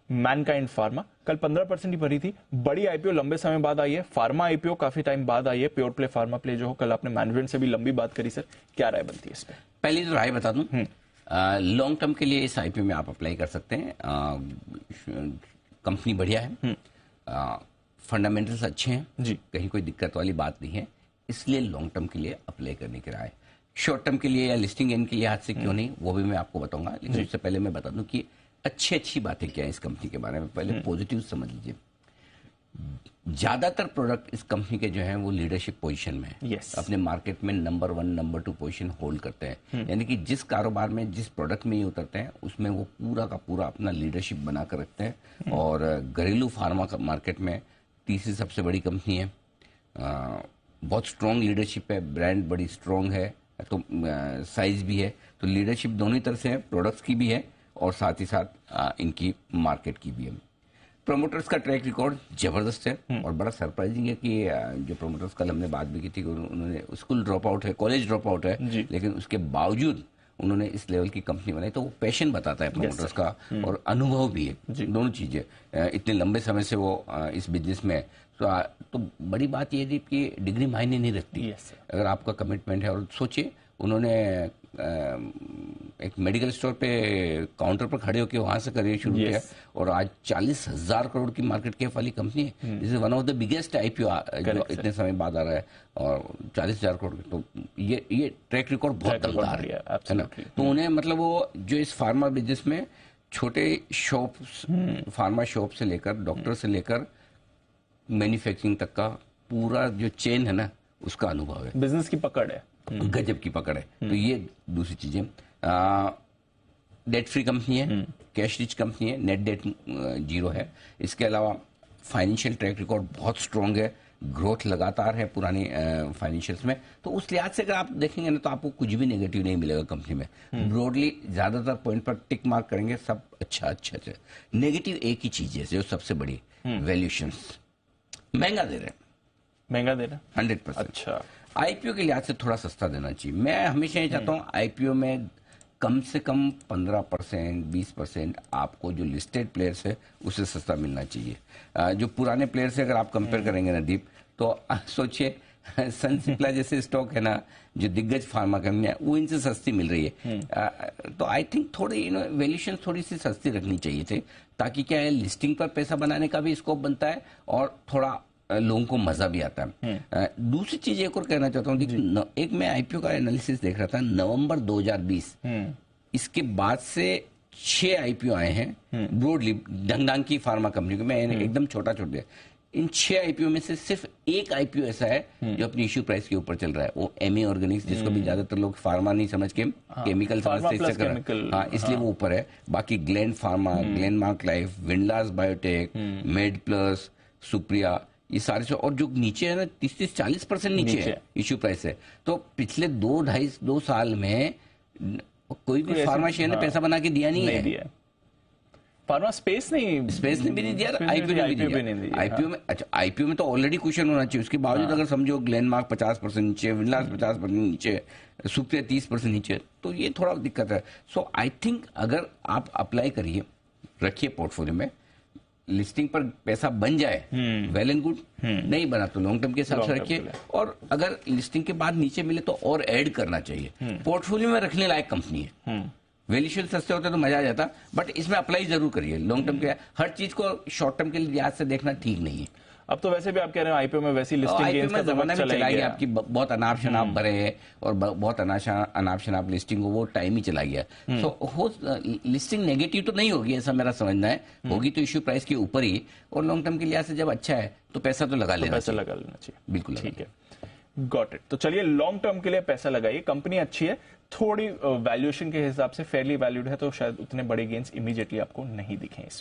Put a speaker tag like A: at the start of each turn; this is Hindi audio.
A: मैनकाइंड फार्मा कल 15% ही भरी थी। बड़ी आईपीओ लंबे समय बाद आई है, फार्मा आईपीओ काफी टाइम बाद आई है। प्योर प्ले फार्मा प्ले जो हो, कल आपने मैनेजमेंट से भी लंबी बात करी सर, क्या राय बनती है इस पे?
B: पहली तो राय बता दूं, लॉन्ग टर्म के लिए इस आईपीओ में आप अप्लाई कर सकते हैं। कंपनी बढ़िया है, फंडामेंटल्स अच्छे हैं जी, कहीं कोई दिक्कत वाली बात नहीं है, इसलिए लॉन्ग टर्म के लिए अप्लाई करने की राय। शॉर्ट टर्म के लिए या लिस्टिंग एंड के लिए आज से क्यों नहीं, वो भी मैं आपको बताऊंगा, लेकिन उससे पहले मैं बता दूं कि अच्छी बातें क्या है इस कंपनी के बारे में। पहले पॉजिटिव समझ लीजिए, ज्यादातर प्रोडक्ट इस कंपनी के जो हैं वो लीडरशिप पोजीशन में है, अपने मार्केट में नंबर 1 नंबर 2 पोजीशन होल्ड करते हैं। यानी कि जिस कारोबार में जिस प्रोडक्ट में ये उतरते हैं उसमें वो पूरा का पूरा अपना लीडरशिप बना कर रखते हैं। और घरेलू फार्मा का मार्केट में तीसरी सबसे बड़ी कंपनी है, बहुत स्ट्रॉन्ग लीडरशिप है, ब्रांड बड़ी स्ट्रॉन्ग है, तो साइज भी है, तो लीडरशिप दोनों तरफ से है, प्रोडक्ट्स की भी है और साथ ही साथ इनकी मार्केट की भी है। प्रोमोटर्स का ट्रैक रिकॉर्ड जबरदस्त है और बड़ा सरप्राइजिंग है कि जो प्रोमोटर्स, कल हमने बात भी की थी कि उन्होंने स्कूल ड्रॉप आउट है, कॉलेज ड्रॉप आउट है, लेकिन उसके बावजूद उन्होंने इस लेवल की कंपनी बनाई, तो वो पैशन बताता है प्रोमोटर्स का और अनुभव भी है, दोनों चीजें। इतने लंबे समय से वो इस बिजनेस में है, तो बड़ी बात यह थी कि डिग्री मायने नहीं रखती अगर आपका कमिटमेंट है। और सोचिए, उन्होंने एक मेडिकल स्टोर पे काउंटर पर खड़े होकर वहां से करियर शुरू किया और आज 40,000 करोड़ की मार्केट कैप वाली कंपनी है। This is one of the biggest IPO जो इतने समय बाद आ रहा है और 40,000 करोड़, तो ये ट्रैक रिकॉर्ड बहुत दमदार है ना। तो उन्हें मतलब वो जो इस फार्मा बिजनेस में छोटे शॉप्स, फार्मा शॉप से लेकर डॉक्टर से लेकर मैन्युफैक्चरिंग तक का पूरा जो चेन है ना, उसका अनुभव है,
A: बिजनेस की पकड़ है,
B: गजब की पकड़ है। तो ये दूसरी चीजें, डेट फ्री कंपनी है, कैश रिच कंपनी है, नेट डेट 0 है। इसके अलावा फाइनेंशियल ट्रैक रिकॉर्ड बहुत स्ट्रांग है, ग्रोथ लगातार है पुरानी फाइनेंशियल्स में। तो उस लिहाज से अगर आप देखेंगे ना, तो आपको कुछ भी नेगेटिव नहीं मिलेगा कंपनी में। ब्रॉडली ज्यादातर पॉइंट पर टिक मार्क करेंगे, सब अच्छा। नेगेटिव एक ही चीज है जो सबसे बड़ी, वैल्यूएशंस महंगा दे रहे हैं 100%। अच्छा, आईपीओ के लिहाज से थोड़ा सस्ता देना चाहिए। मैं हमेशा ये चाहता हूँ आईपीओ में कम से कम 15%, 20% आपको जो लिस्टेड प्लेयर्स है उससे सस्ता मिलना चाहिए। जो पुराने प्लेयर्स से अगर आप कंपेयर करेंगे ना दीप, तो सोचिए सन सिप्ला जैसे स्टॉक है ना, जो दिग्गज फार्मा कंपनी है, वो इनसे सस्ती मिल रही है। तो आई थिंक थोड़ी वैल्यूएशन थोड़ी सी सस्ती रखनी चाहिए थे, ताकि क्या है, लिस्टिंग पर पैसा बनाने का भी स्कोप बनता है और थोड़ा लोगों को मजा भी आता है। दूसरी चीज एक और कहना चाहता हूँ, एक मैं आईपीओ का एनालिसिस देख रहा था, नवंबर 2020 इसके बाद से 6 आईपीओ आए हैं ब्रॉडली ढंगढंग की फार्मा कंपनी को, मैं एकदम छोटा दिया। इन 6 आईपीओ में से सिर्फ एक आईपीओ ऐसा है जो अपनी इश्यू प्राइस के ऊपर चल रहा है, वो एमए ऑर्गेनिक्स, जिसको भी ज्यादातर लोग फार्मा नहीं समझ के केमिकल समझते, इसलिए वो ऊपर है। बाकी ग्लेन फार्मा, ग्लेनमार्क लाइफ, विंडलास बायोटेक, मेड प्लस, सुप्रिया, ये सारे और जो नीचे है ना 30-40% नीचे है इश्यू प्राइस है। तो पिछले 2 साल में कोई भी फार्मा शेयर ने पैसा बना के दिया नहीं है।
A: फार्मा स्पेस ने
B: भी नहीं दिया, आईपीओ ने भी दिया। आईपीओ में, अच्छा, आईपीओ में तो ऑलरेडी क्वेश्चन होना चाहिए, उसके बावजूद अगर समझो ग्लेनमार्क 50% नीचे, विंडलास 50% नीचे, सुप्रिया 30% नीचे, तो ये थोड़ा दिक्कत है। सो आई थिंक अगर आप अप्लाई करिए, रखिए पोर्टफोलियो में, लिस्टिंग पर पैसा बन जाए वेल एंड गुड, नहीं बना तो लॉन्ग टर्म के हिसाब से रखिए, और अगर लिस्टिंग के बाद नीचे मिले तो और ऐड करना चाहिए। पोर्टफोलियो में रखने लायक कंपनी है, वैल्यूएशन सस्ते होते तो मजा आ जाता, बट इसमें अप्लाई जरूर करिए। लॉन्ग टर्म के हर चीज को शॉर्ट टर्म के लिहाज से देखना ठीक नहीं है।
A: अब तो वैसे भी आप कह रहे हैं आईपीओ में वैसी लिस्टिंग गेम्स का
B: जमाना में चला गया, आपकी बहुत अनाप शनाप भरे है और बहुत अनाप शनाप लिस्टिंग हो, वो टाइम ही चला गया। सो लिस्टिंग नेगेटिव तो नहीं होगी, ऐसा मेरा समझना है, होगी तो इश्यू प्राइस के ऊपर ही, और लॉन्ग टर्म के लिहाज से जब अच्छा है तो पैसा तो लगा लेना चाहिए।
A: बिल्कुल ठीक है, गॉट इट। तो चलिए, लॉन्ग टर्म के लिए पैसा लगाइए, कंपनी अच्छी है, थोड़ी वैल्यूएशन के हिसाब से फेयरली वैल्यूड है, तो शायद उतने बड़े गेन्स इमीडिएटली आपको नहीं दिखें इसमें।